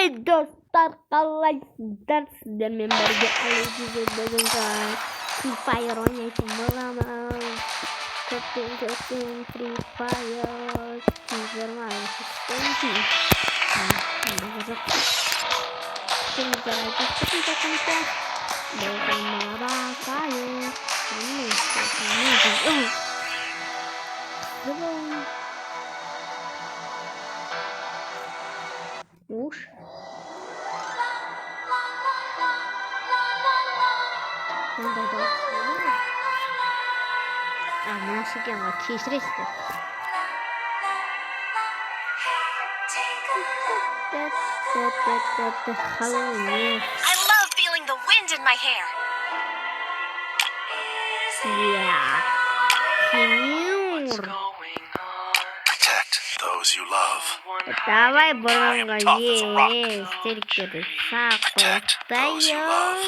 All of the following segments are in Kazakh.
Dostlar kalmışlar sizlerle birlikte bugün Free Fire oynayışım bulamam. Kötü Free Fire sizlerim arkadaşlar. Şimdi Uş. Nasıl gelme kişresti. I love feeling the wind in my hair. Yeah. Protect those you love. Давай бронга есть. Теперь саку встаём.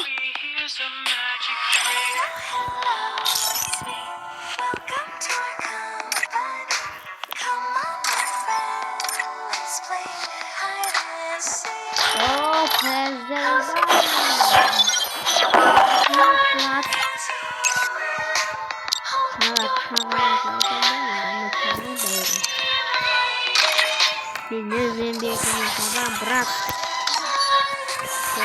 О, Bizim bir tamam bırak. No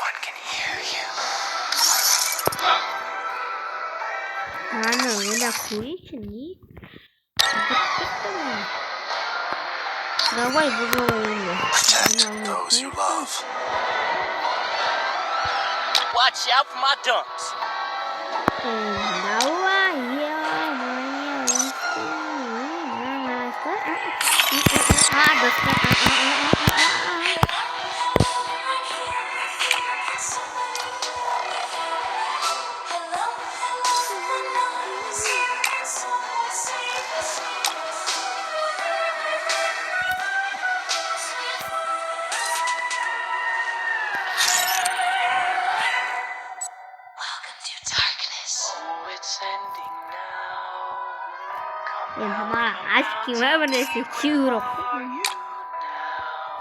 one can hear you. Ana, öyle kuyu Давай бузовые. Protect those you love. Watch out for my dunks. Давай, हमारा आज की मैं बने से चूरो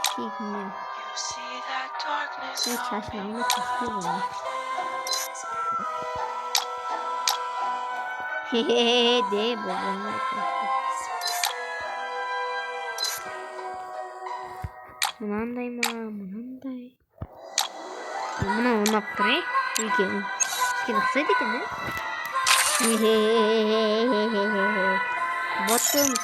ठीक है ये चाशना में किसने बोला हे दे बोलना Munandai munandai. Mana ona kure? İki. İki nasıl dedin? Bottomuz.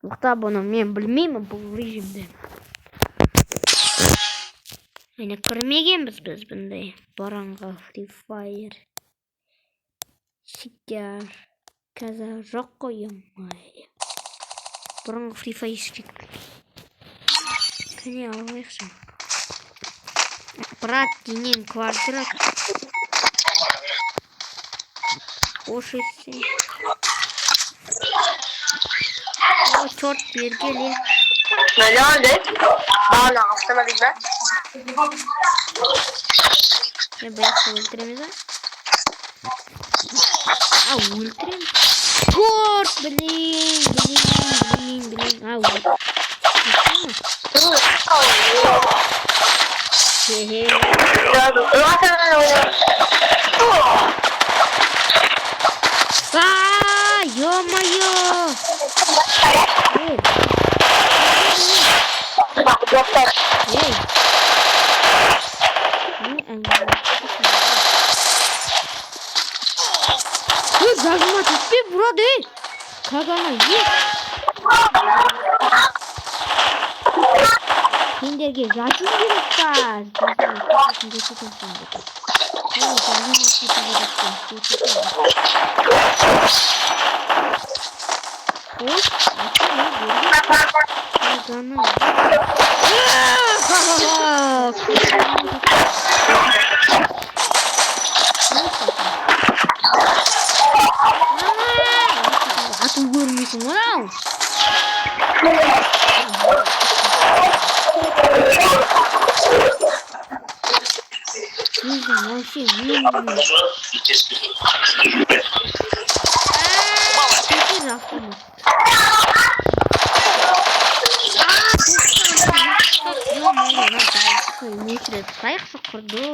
Тоқта бұны мен білмеймін бұл режимді. Әне көрмегенбіз біз бұндай бұрынғы Free Fire. Шикер. Қазір жоқ қоймай. Бұрынғы Free Fire шикер. Кәне алайықшы. Брат денен квадрат. Хош етсен. О, черт бергеле. Ne oldu? Bana hastana bilmem. Я боялся ультрами. А, ультрами? Черт, блин. А, ё-моё! Эй! Зажима түспей бұрады, ей! Қағана, ей! Сендерге жату керек Atıl görmüyorsun lan. вообще не қайықшы құрды.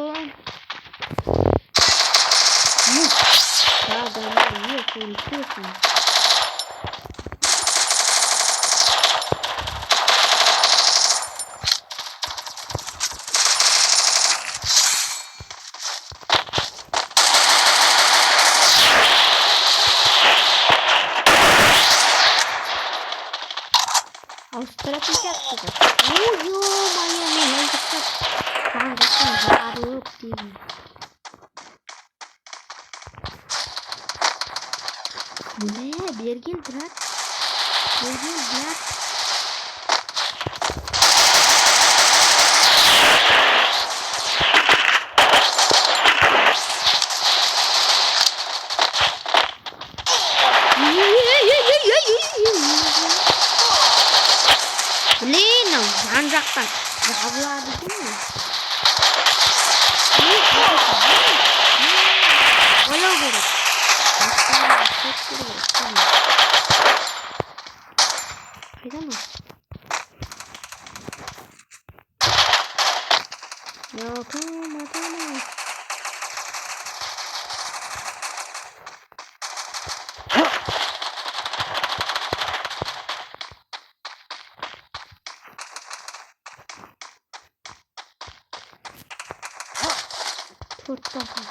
ауыстыратын сияқты. Ой-ё-моё, мен өлтірсек таңғыстан жарылып деймін. Міне, берген брат. Блин, жан жақтан жабылады деймін. Ойлау керек. Қайдан ол? Атамай. Төрттағы.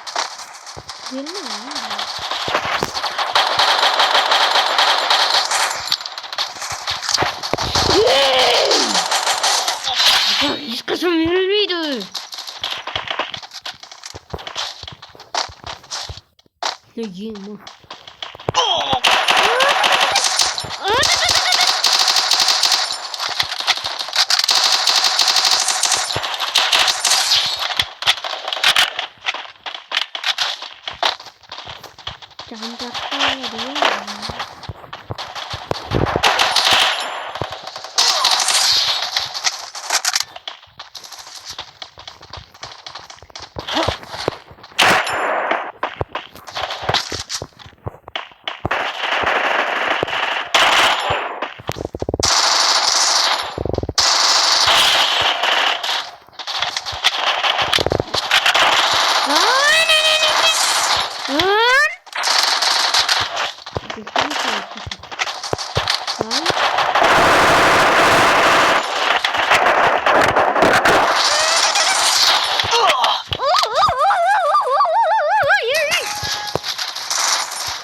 Gelme ya. Ешқашан өлмейді. Ема.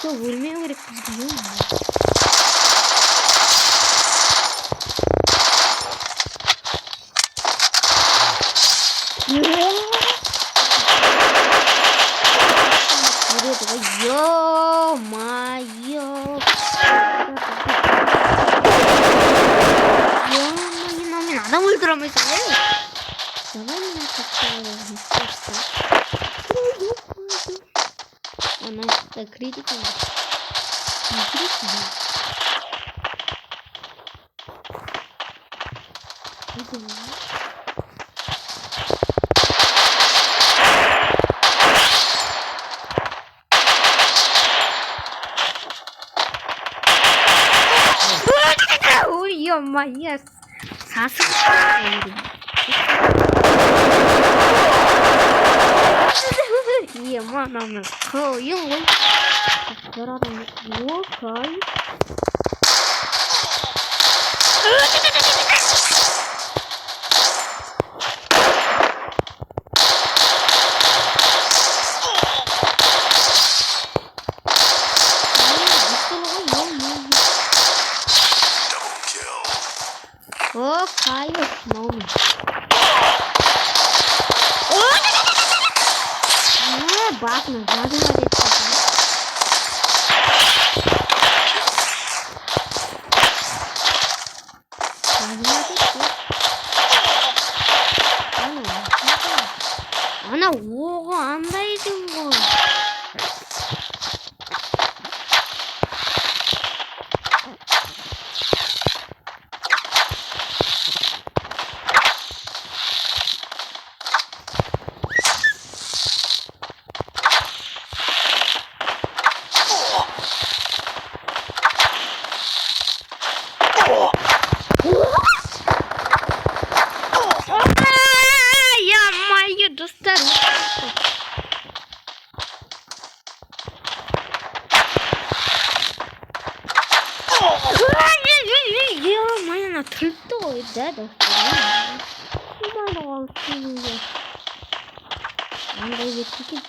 Өлмеу керек бізге. Ё-моё. Мен адам өлтіре алмайсың. Давай меня как-то. Она так критика. Интересно. Ой, ё-моё. Сасық. Ема, ананы қойын ғой. Жарадым. Окай. Окай, мауым. Бақны, жазыла деп ана оғы андайдың ғой. қалыппен өзі. Андай кетті екен.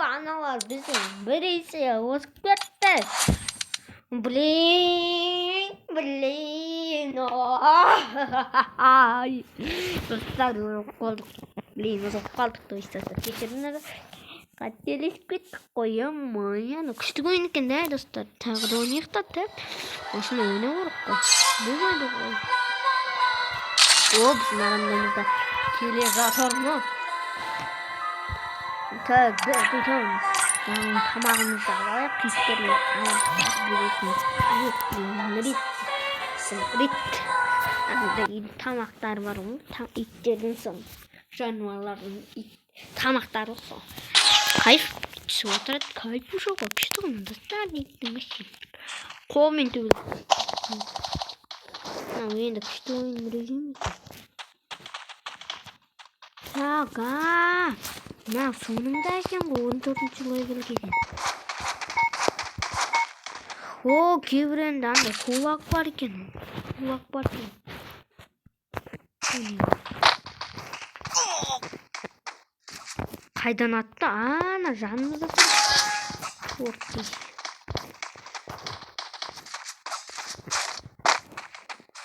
Аналар біздің бір есе озып кетті. Блин. Достар, озып қалдық. Озып қалдық. Кешіріңіздер. Қателесіп кеттік қой. Күшті ойын екен да, достар. Тағы да ойнайық та, осыны ойнау керек қой. Болмайды ғой. Біздің адамдарымызда келе жатыр ма? Тамағымызды алайық, күйістеріне тамақтар бар ғой, иттердің соң, жануарлардың тамақтары сол. Кайф түсіп отырады, кайф ұшау ғой, күшті ғой, достар дейтін мәшін. Қолмен төгілді. Енді күшті ойын режим екен. Соныңда екен ғой 14-ші левелге дейін. Кейбір енді андай кулак бар екен. Қайдан атты? Жанымызда тұр.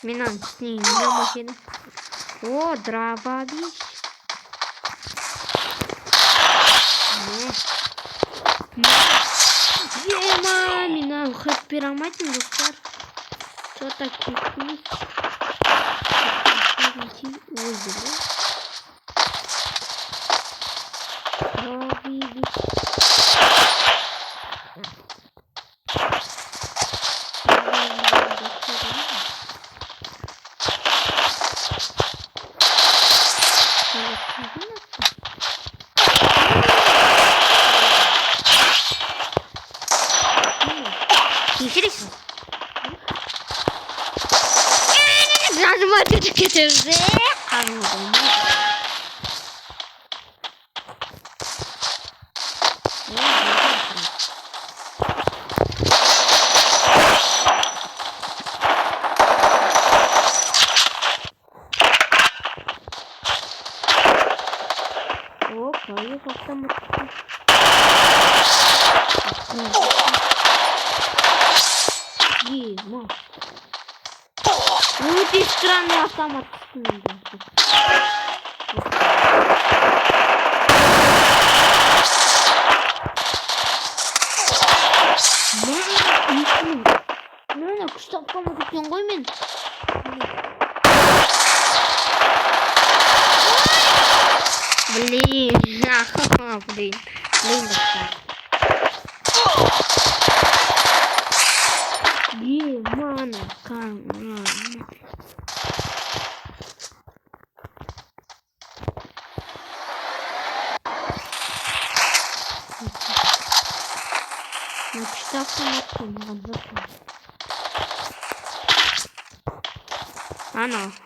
Мен аның үстіне инемеш едім. Дробовик. Меня хоть пироматин, достар. Что-то кипит. Интересно. Нажимайте ТТЗ. Очень странный автомат. Күшті автомат екен ғой мен. Блин.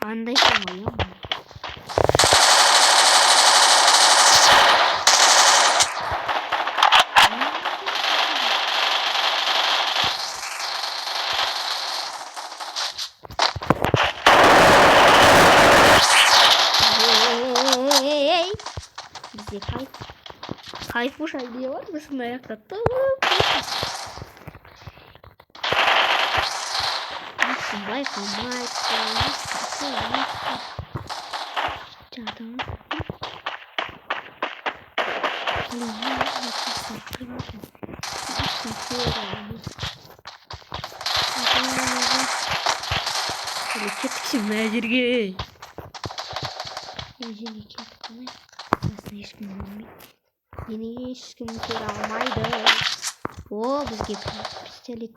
Андай самое. Кайф уж делать, вы смотрите, кто кетікші мына жерге. Мына жерге кетіп қалай. Қасына ешкім болмайды. Мені ешкім көре алмайды. О, бізге пистолет.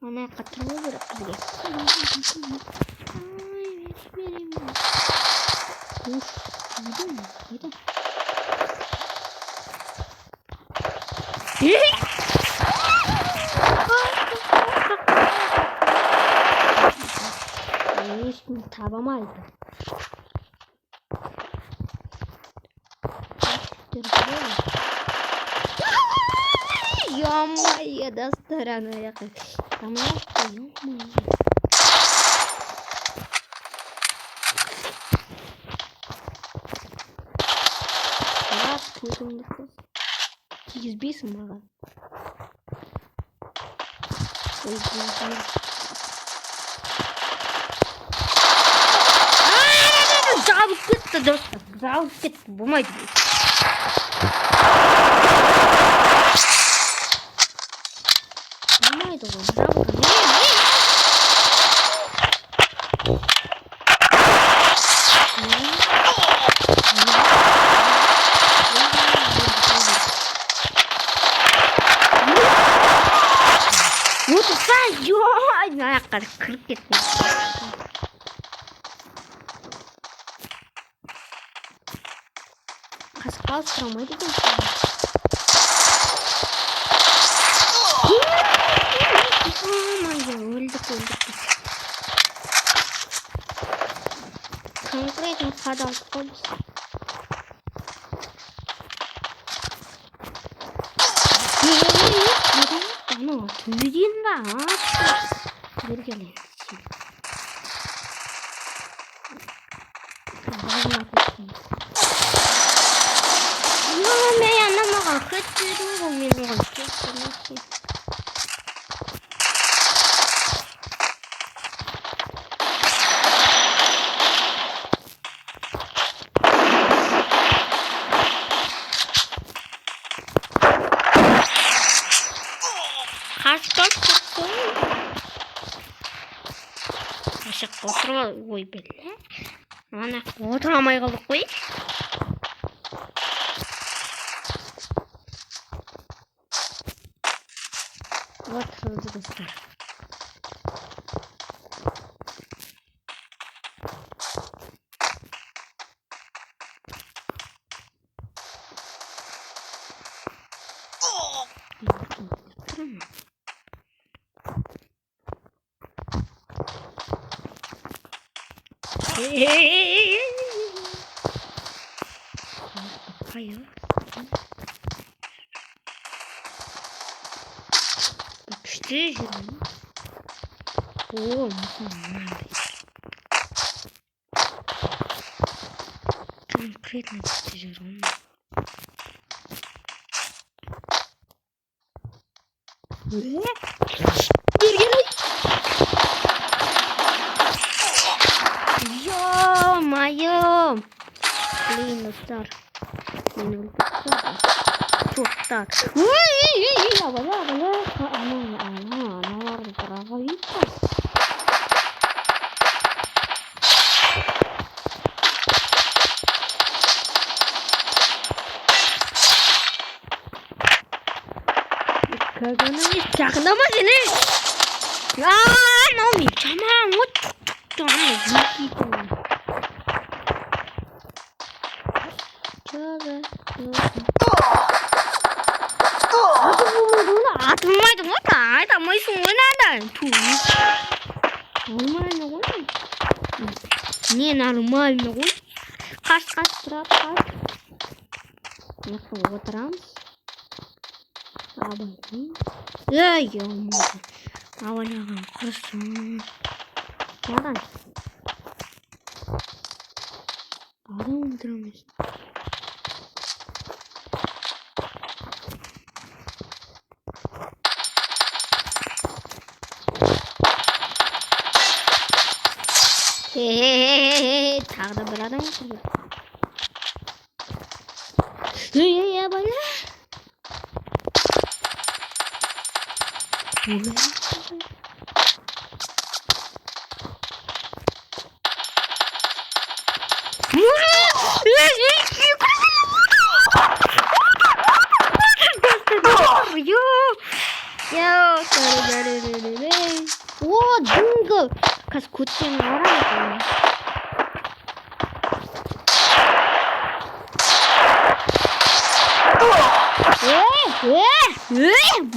Ана қатырмау керек бізге. Ешкім табамайды. Ё-моё, достар ана жаққа. Тамақ ё-моё. Раз көзімді қыз. Тигізбейсің маған. Ой, жабып кетті достар. Жабып кетті. Болмайды. Болмайды ғой. Жабып кетті. Отырса, ой, аяққа кіріп кетті. Қасыққа ұстырамайды екен. Өлдік. Конкретно қадалдық қой біз. Ана төбеден ба? Бергелі. Мен маған көт бердің ғой, мен оған көт бермейсің. Ашық отырып, ой білі. Ана отырамай қалдық қой. Отырды достар. Hayır. Bakıştı canım. Oo, mükemmel. Конкретно достижение. Ё-моё! Блин, достар. Çok dar. Kagana çaknama seni. Ya, ne olmuyor? Tamam, Айтамайсың ғой надо. Нормально ғой. Не нормально ғой. Қаш тұрап қаш. Мына отырамыз. Абайдың. Абайлаған құрсын. Надан. Адам өлтіреміз. Тағы да бір адам өлтірген. Абайла. О, дінгі. Қазір көттен орамыз.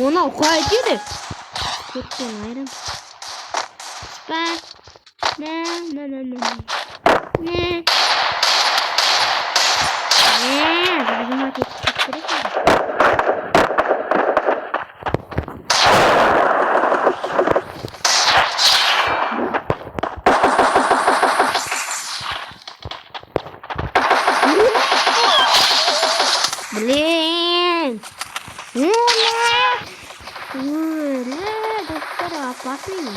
Мынау қалай деді? Көттен айрым. Спас. Зажимать етіп керек. Блин! Достар, опасный.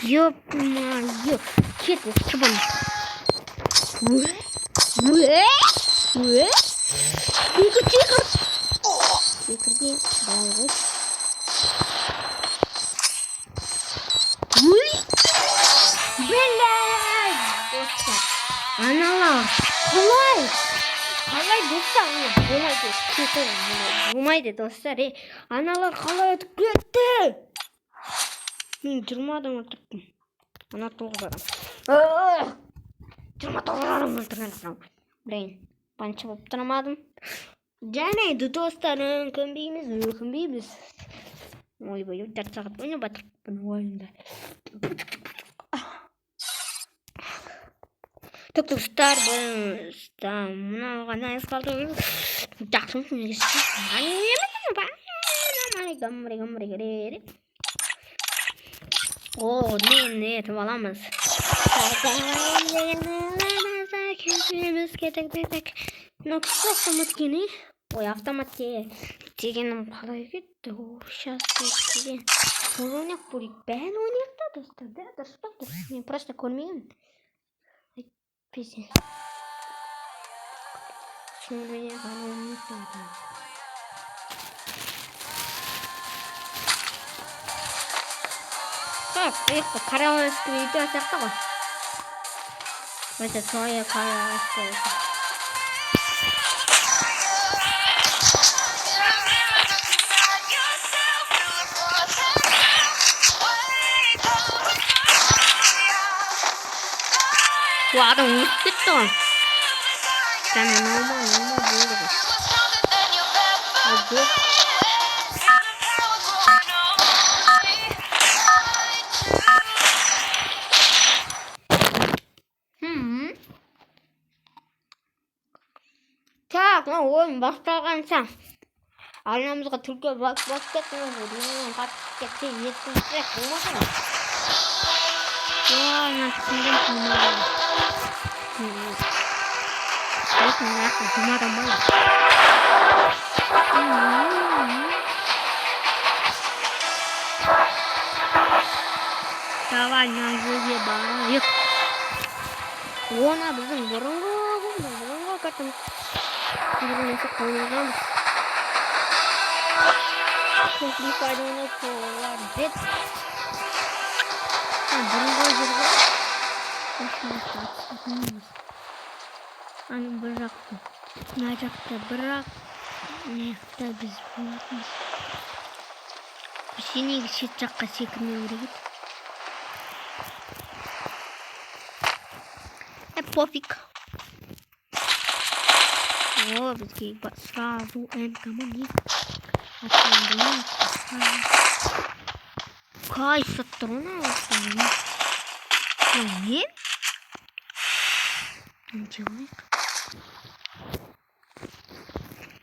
Ёп-моё! Кет, чебан. Тихо. Тихо, давай, вот. Блядь! Достар. Аналар. Қалай достар, болмайды достар. Аналар қалай өтіп кетті? Мен 20 адам өлтірдім. Ана 9 адам. 29 адам өлтірген. Блин, банчы болып тұрамадым. Жарайды достарым, көнбейміз. Ой, 4 сағат ойнап батырыппын ойында. Достар, мынау ғана қалды. Жақсымсың егесті. О, не етіп аламыз. Ой, автомат дегенім қалай кетті. Сейчас деген. Ойнақ бөлік. Бән ойнақта достар. Мен просто көрмеймін. Пиздец. Şimdi kanalımı söyledim. Так, это королевское видео сяқтығы. Это твое королевское. Ладно, не спит-то. Там нормально было. Так, ойын басталғанша арнамызға түрке басып кеттіңіз. Денемен қатысып кетсе еттіңіздер болмасын. Ана түсінден қылмады. Нахуй, жұмада май. Давай, на жүзе барайық. Она біздің бұрынғы кәттім. Бірінесі қойылғанбыз. Көзбей пайдауына қолар бет. Бұрынғы жүргі. Аның бір жақты. Мына жақта бірақ. Мына жақта біз болатымыз. Сенегі шет жаққа секірмеу керек еді. Пофиг. О, бізге сразу энкоман Кай саттырына остан. Не? Ничего.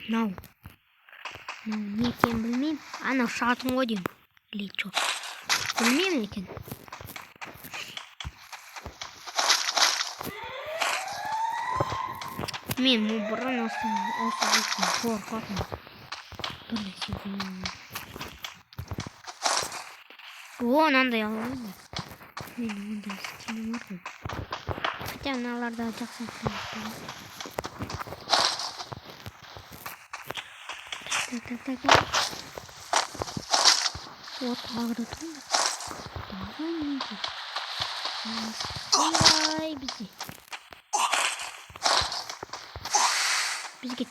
Нау. Не екенін білмеймін. Анау шатын ғой деймін. Или чо? Білмеймін екен. Мен бұрын осы бетін қорқатын. Бір нәрсе білмеймін. О, мынандай алайын. Мен ондай істеймін ғой. Хотя мыналарда жақсы істеймін. Так. Вот, ағырытым. Давай, неге. Ай, бізге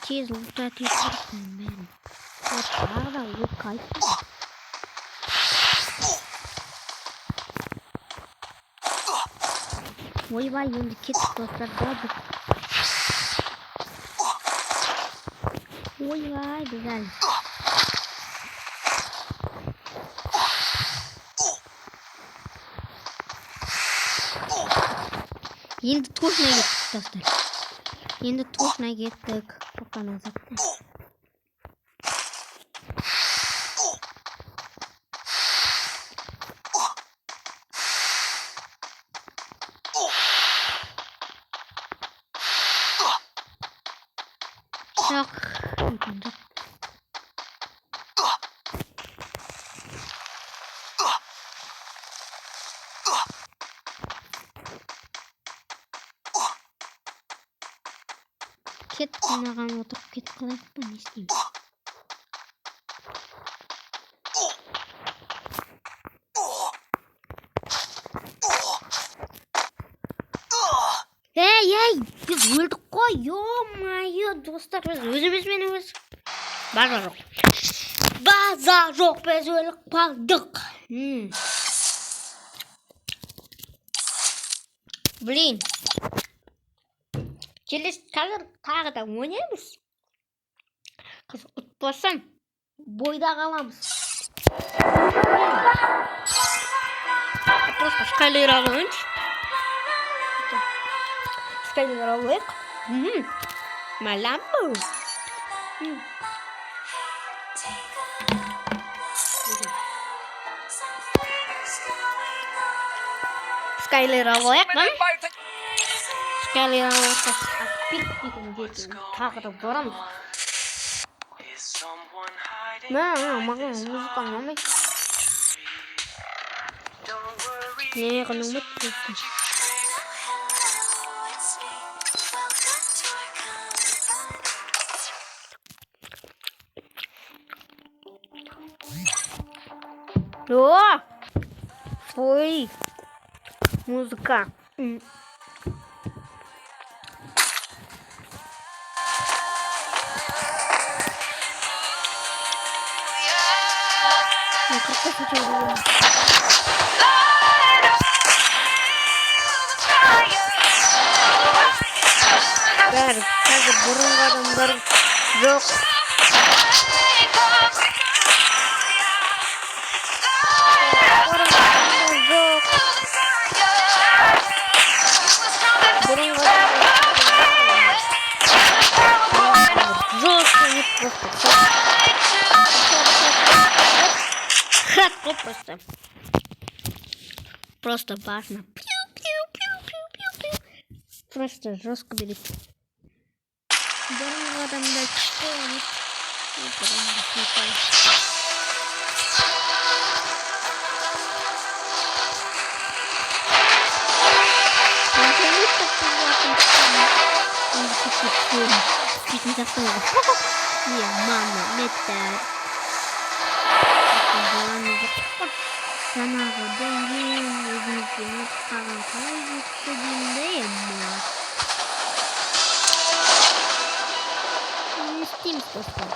тез ұлтат етірсің бәрін. Вот, ағыда өт қайсы. Ойбай, енді кеттік достар, дадық. Ойбай, güzel. Енді точно кеттік достар. Енді точно кеттік. Пока назад. Так. Кет маған отырып кетіп қалайық па, не істеймін? Ей, біз өлдік қой, ё-майо, достар, біз өзімізбен өз. База жоқ, біз өліп қалдық. Блин. Келесі қазір тағы да ойнаймыз. Қыз ұтпасам, бойда қаламыз. Просто скайлер алайыншы. Скайлер алайық. Маламбу. Скайлер алайық, ма? Скайлер алайық. Тағы да барамыз. Маған музыка ұнамайды. Не қылмайды просто. О! Ой! Музыка. Бәрі қазір бұрынғы адамдар жоқ. Просто важно. Просто жестко берет. Дорога там дальше. Не, мама, метр. Жаңағы дәңген өзімізден өтқаған қалай жетті деймін. Не істейміз достар.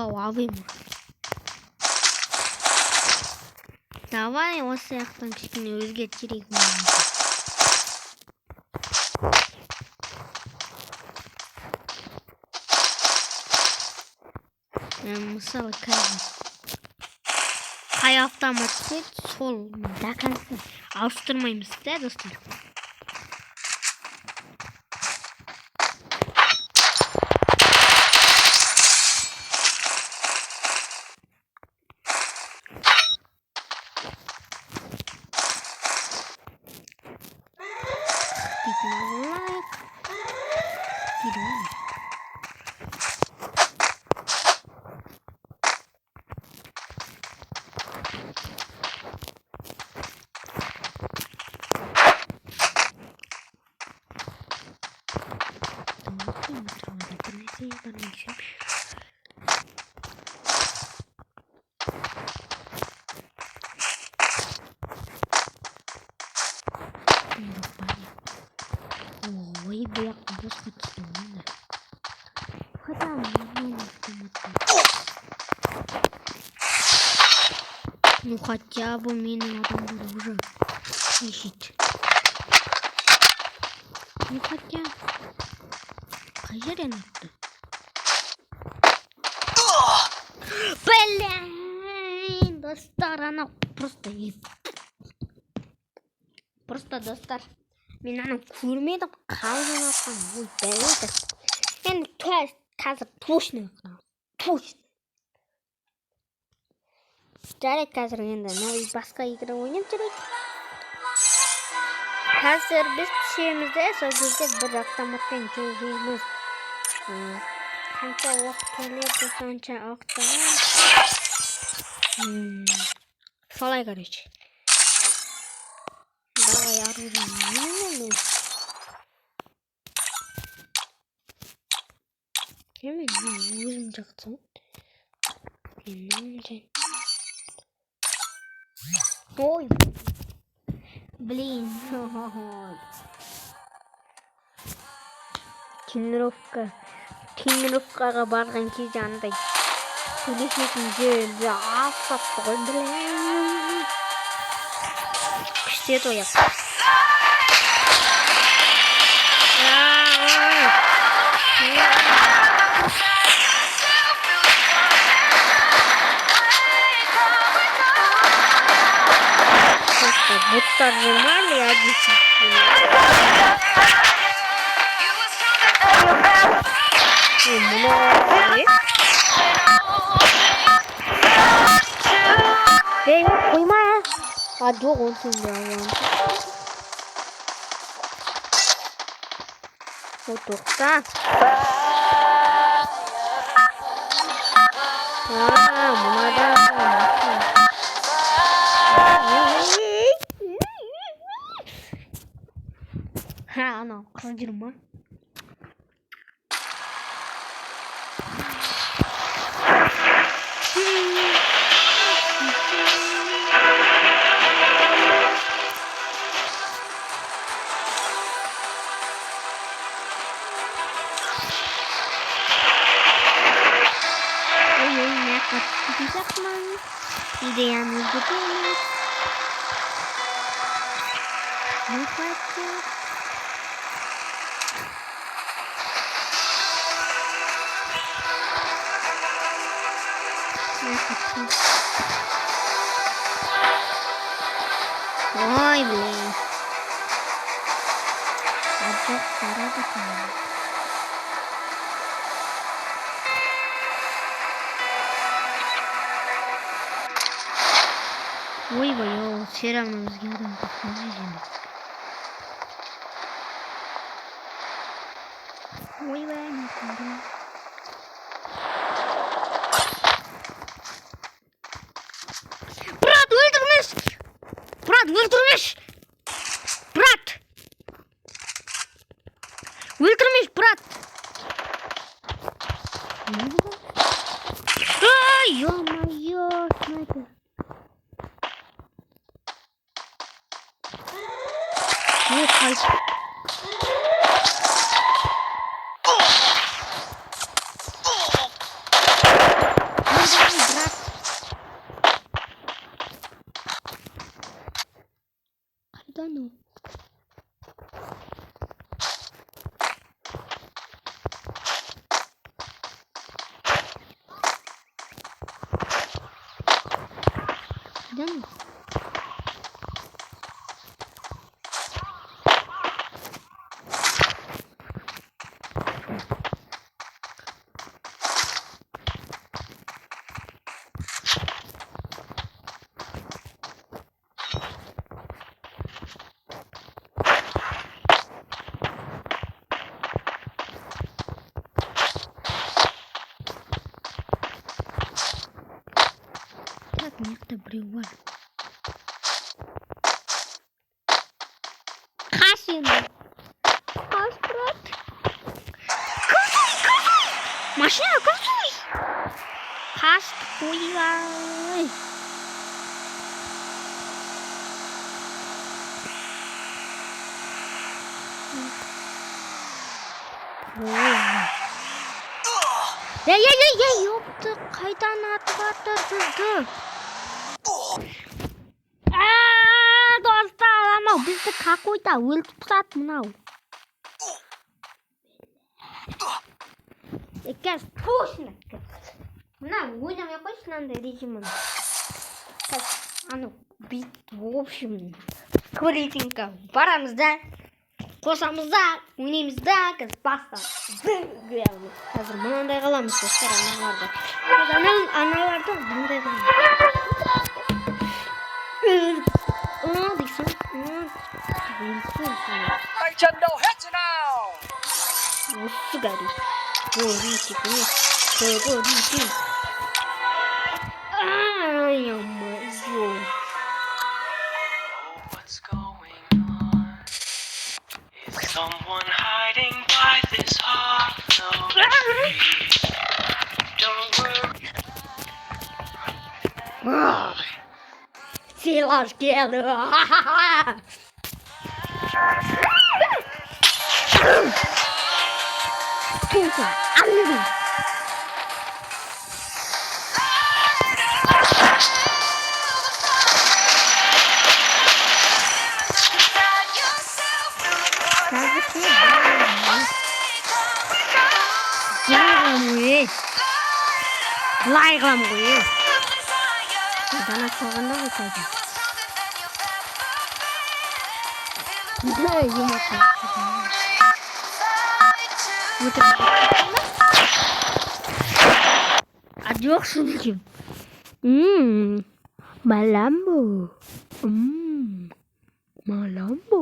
Вау, авим. Давай осы яқтан кішкене өзгертірейік. Мысалы қазір қай автомат түседі, сол до конца ауыстырмаймыз да, достар. Ой, бляха, босқа түсті онда. Хотя нормально автоматты. Ну хотя бы менің адамдар уже ищет. Ну хотя қай жерден атты? Блин, достар, ана просто достар. Мен ана көрмедім, қалжың атқан. Ой, бәледі. Енді қазір точно қылам. Точно. Жарайды, қазір енді новый басқа игра ойнап жүрейік. Қазір біз түсемізде, сол кезде бір автоматпен жүргеніміз. Қанша уақыт төледі, сонша уақыттан. Солай, короче. Давай оружие. Мен өзім жақтым. Ой, блин. Тренировкаға барған кезде андай сөйлесетін жерде алсатты ғой, блин. Күшті еді ояқ. Будто нажимали, а действительно. Эй, қоймай. А жоқ, он сенде алған. О, тоқта. Мынада. Анау қыз жүрма. Идеяны готовы. Ну хотя. Ой, блин. Опять пора такая. Ой, все равно взглядом посмотрели. Ой, не смотрю. Брат, өлтірмеш! Брат, өлтірмеш! Брат! Өлтірмеш, брат! Ай, ё-моё, снайпер. Не хайп. қайдан? Так, мықты біреу бар. Қаш енді. Қаш, брат. Машина көзүй. Қашты қойғай. Ей, ёпты, қайдан атып атыр бізді? Достар, анау бізді какой-то өлтіп тастады мынау. Еказ, точно. Мына ойнамай қойшы мынандай режимін. Анау бит, в общем, квалитинка. Барамыз да, қосамыз да, ойнаймыз да, қазір баста. Қазір мынандай қаламыз достар, аналарды. Аналарды мынандай қаламыз. Tay chân đâu hết rồi nào. Осы гади. Борите, конечно. Борите. Ай, ё-моё. What's going on? Is someone hiding by this hollow tree? Don't worry. Силаш келді. Сука, аллы. Лай қылам ғой. Дана салғанда қойсайды. А жоқ шынкем. Маламбо. Маламбо.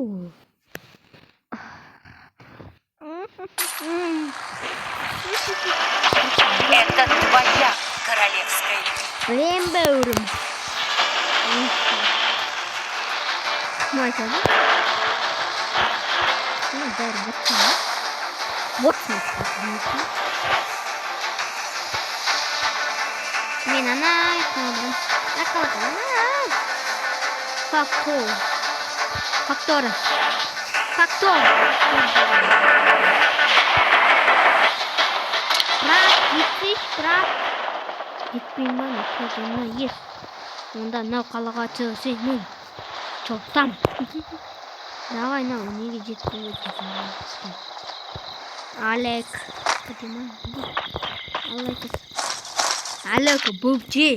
Это твоя королевская. Блин, бэурым. Мойка, да? Ну, да, вот смотри. Мен ана қалдым. Фактор. Брат. Жетпейін ба, көзімі ес. Онда нау қалаға шығысың. Çoğtan. Давай, неге жетпей өтесің? Алек. Алек, бубжи.